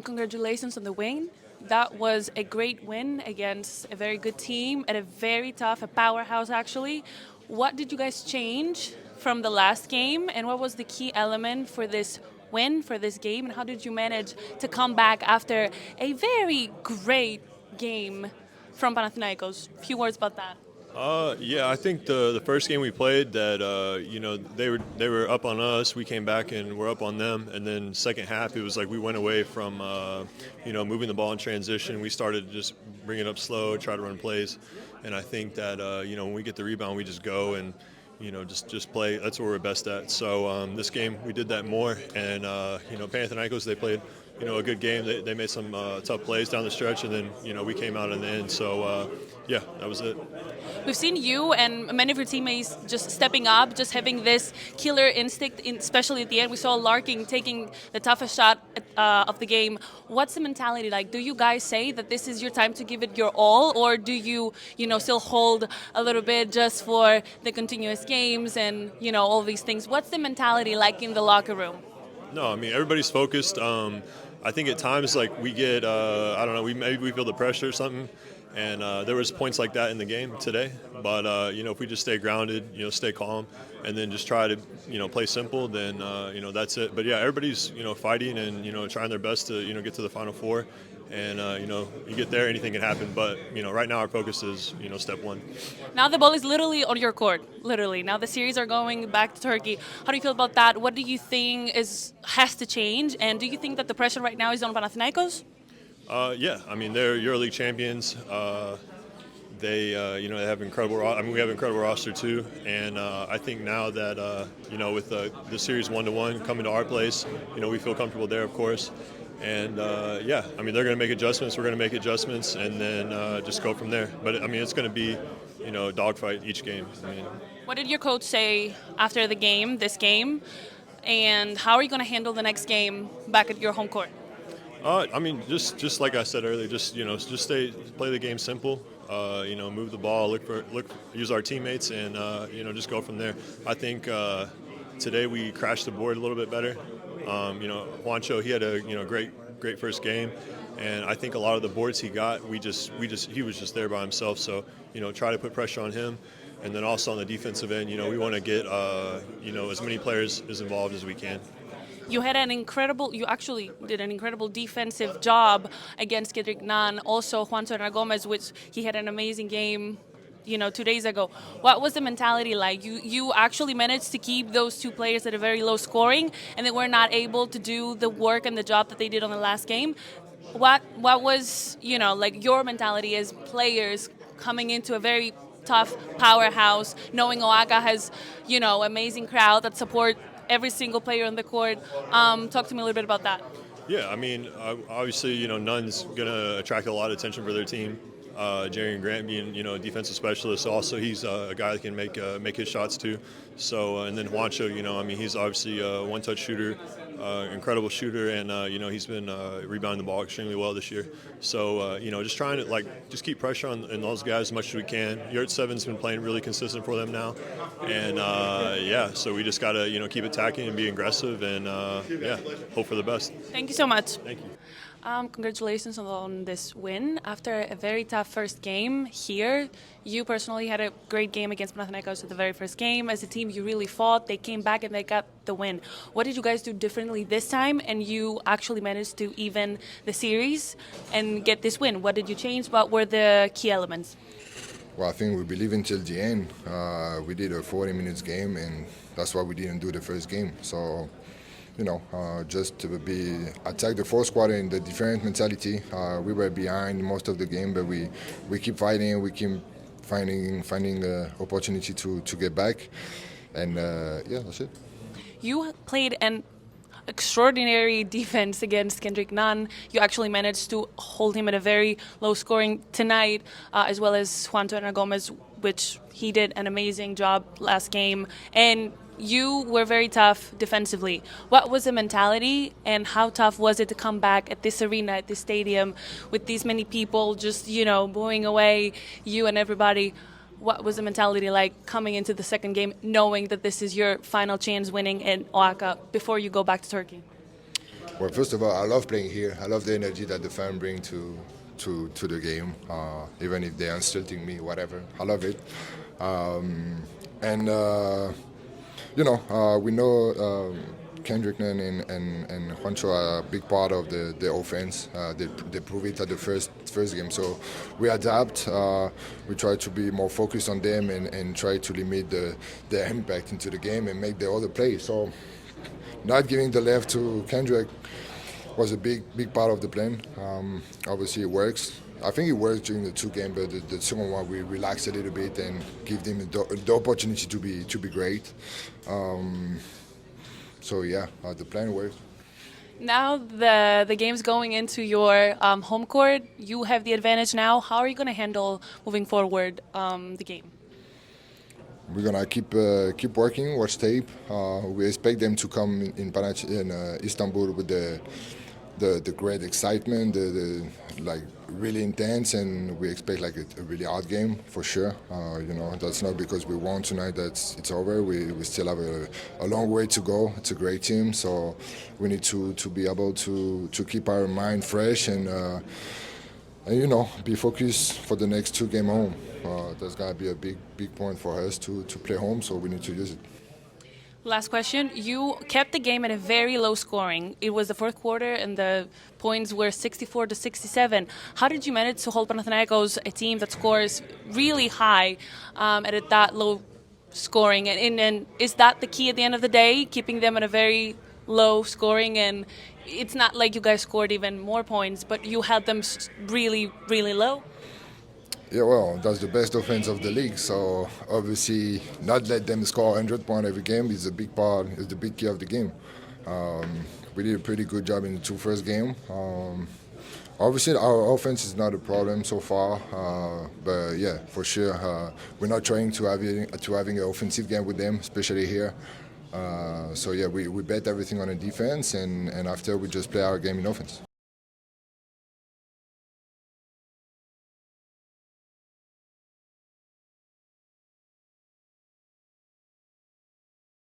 Congratulations on the win. That was a great win against a very good team at a very tough, a powerhouse actually. What did you guys change from the last game, and what was the key element for this win, for this game, and how did you manage to come back after a very great game from Panathinaikos? A few words about that. Yeah, I think the first game we played that they were up on us. We came back and we're up on them. And then second half, it was like we went away from moving the ball in transition. We started to just bring it up slow, try to run plays. And I think that when we get the rebound, we just go and just play. That's what we're best at. So this game we did that more. And Panathinaikos, they played a good game. They made some tough plays down the stretch, and then we came out in the end. So yeah, that was it. We've seen you and many of your teammates just stepping up, just having this killer instinct, especially at the end. We saw Larkin taking the toughest shot of the game. What's the mentality like? Do you guys say that this is your time to give it your all, or do you, still hold a little bit just for the continuous games and, all these things? What's the mentality like in the locker room? No, I mean, everybody's focused. I think at times, like, we get, maybe we feel the pressure or something. And there was points like that in the game today. But, if we just stay grounded, stay calm, and then just try to, play simple, then, that's it. But, yeah, everybody's, fighting and, trying their best to, get to the Final Four. And, you get there, anything can happen. But, right now our focus is, step one. Now the ball is literally on your court, literally. Now the series are going back to Turkey. How do you feel about that? What do you think has to change? And do you think that the pressure right now is on Panathinaikos? Yeah, I mean, they're EuroLeague champions. They have incredible. We have an incredible roster too, and I think now that with the series 1-1 coming to our place, we feel comfortable there, of course. And yeah, I mean, they're going to make adjustments. We're going to make adjustments, and then just go from there. But I mean, it's going to be dogfight each game. I mean, what did your coach say after the game, this game, and how are you going to handle the next game back at your home court? I mean, just like I said earlier, just play the game simple. Move the ball, use our teammates, and just go from there. I think today we crashed the board a little bit better. Juancho, he had a great first game, and I think a lot of the boards he got, he was just there by himself. So try to put pressure on him, and then also on the defensive end, we want to get as many players as involved as we can. You actually did an incredible defensive job against Kendrick Nunn. Also, Juan Torres Gomez, which he had an amazing game, 2 days ago. What was the mentality like? You actually managed to keep those two players at a very low scoring, and they were not able to do the work and the job that they did on the last game. What was, your mentality as players coming into a very tough powerhouse, knowing ΟΑΚΑ has, amazing crowd that support every single player on the court. Talk to me a little bit about that. Yeah, I mean, obviously, Nunn's going to attract a lot of attention for their team. Jerry and Grant being, a defensive specialist. Also, he's a guy that can make his shots too. So, and then Juancho, he's obviously a one-touch shooter, incredible shooter, and he's been rebounding the ball extremely well this year. So, just trying to just keep pressure on those guys as much as we can. Yurt7's been playing really consistent for them now, and yeah, so we just gotta keep attacking and be aggressive, and yeah, hope for the best. Thank you so much. Thank you. Congratulations on this win. After a very tough first game here, you personally had a great game against Panathinaikos at the very first game. As a team, you really fought. They came back and they got the win. What did you guys do differently this time? And you actually managed to even the series and get this win. What did you change? What were the key elements? Well, I think we believe until the end. We did a 40 minutes game, and that's why we didn't do the first game. So, just to attack the fourth quarter in the different mentality. We were behind most of the game, but we keep fighting. We keep finding the opportunity to get back, and yeah, that's it. You played an extraordinary defense against Kendrick Nunn. You actually managed to hold him at a very low scoring tonight, as well as Juan Torres Gomez, which he did an amazing job last game. And you were very tough defensively. What was the mentality, and how tough was it to come back at this arena, at this stadium, with these many people just, booing away you and everybody? What was the mentality like coming into the second game, knowing that this is your final chance winning in ΟΑΚΑ before you go back to Turkey? Well, first of all, I love playing here. I love the energy that the fans bring to the game, even if they're insulting me, whatever. I love it. We know Kendrick Nunn and Juancho are a big part of the offense. They prove it at the first game. So we adapt. We try to be more focused on them and try to limit their impact into the game and make the other play. So not giving the left to Kendrick was a big part of the plan. Obviously it works. I think it worked during the two games, but the second one we relaxed a little bit and give them the opportunity to be great. The plan worked. Now the game's going into your home court. You have the advantage now. How are you going to handle moving forward the game? We're gonna keep working, watch tape. We expect them to come in Istanbul with the great excitement, the really intense, and we expect like a really hard game for sure. That's not because we won tonight that it's over. We still have a long way to go. It's a great team, so we need to be able to keep our mind fresh and be focused for the next two games home. That's gonna be a big point for us to play home, so we need to use it. Last question. You kept the game at a very low scoring. It was the fourth quarter and the points were 64-67. How did you manage to hold Panathinaikos, a team that scores really high, at that low scoring? And is that the key at the end of the day, keeping them at a very low scoring? And it's not like you guys scored even more points, but you held them really, really low? Yeah, well, that's the best offense of the league. So obviously, not let them score 100 points every game is a big part. Is the big key of the game. We did a pretty good job in the two first game. Obviously, our offense is not a problem so far, but yeah, for sure, we're not trying to having an offensive game with them, especially here. We bet everything on the defense, and after we just play our game in offense.